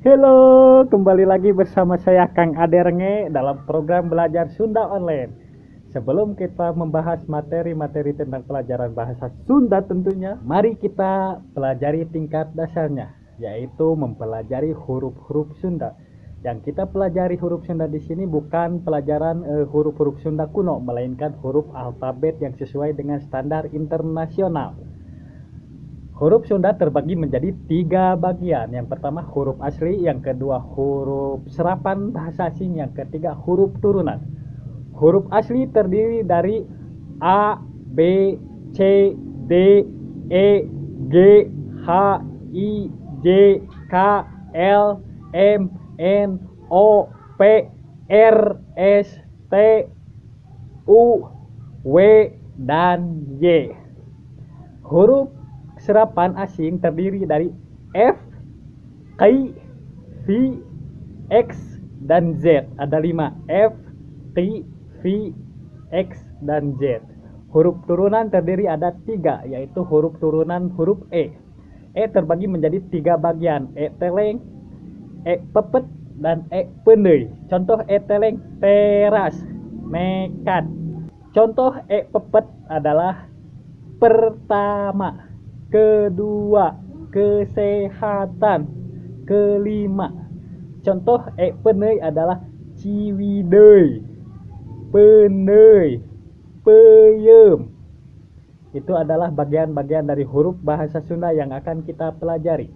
Halo, kembali lagi bersama saya Kang Adernge dalam program belajar Sunda Online. Sebelum kita membahas materi-materi tentang pelajaran bahasa Sunda tentunya, mari kita pelajari tingkat dasarnya, yaitu mempelajari huruf-huruf Sunda. Yang kita pelajari huruf Sunda di sini bukan pelajaran huruf-huruf Sunda kuno, melainkan huruf alfabet yang sesuai dengan standar internasional. Huruf Sunda terbagi menjadi 3 bagian. Yang pertama huruf asli, yang kedua huruf serapan bahasa asing, yang ketiga huruf turunan. Huruf asli terdiri dari A, B, C, D, E, G, H, I, J, K, L, M, N, O, P, R, S, T, U, W, dan Y. Huruf serapan asing terdiri dari F, K, V, X, dan Z. Ada 5, F, K, V, X, dan Z. Huruf turunan terdiri ada 3, yaitu huruf turunan huruf E. E terbagi menjadi 3 bagian, E teleng, E pepet, dan E pendei. Contoh E teleng, teras, nekat. Contoh E pepet adalah pertama, kedua, kesehatan, kelima. Contoh E penei adalah ciwidey, penei, peyem. Itu adalah bagian-bagian dari huruf bahasa Sunda yang akan kita pelajari.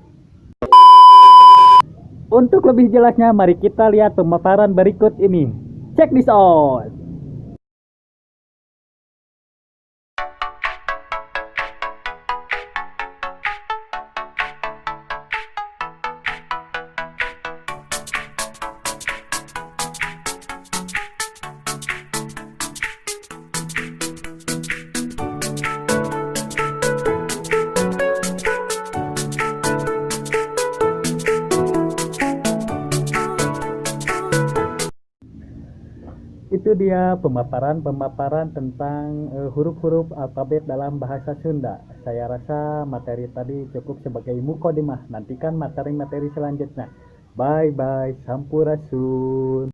Untuk lebih jelasnya, mari kita lihat pemaparan berikut ini. Check this out. Itu dia pemaparan tentang huruf-huruf alfabet dalam bahasa Sunda. Saya rasa materi tadi cukup sebagai mukodimah. Nantikan materi-materi selanjutnya. Bye bye, sampurasun.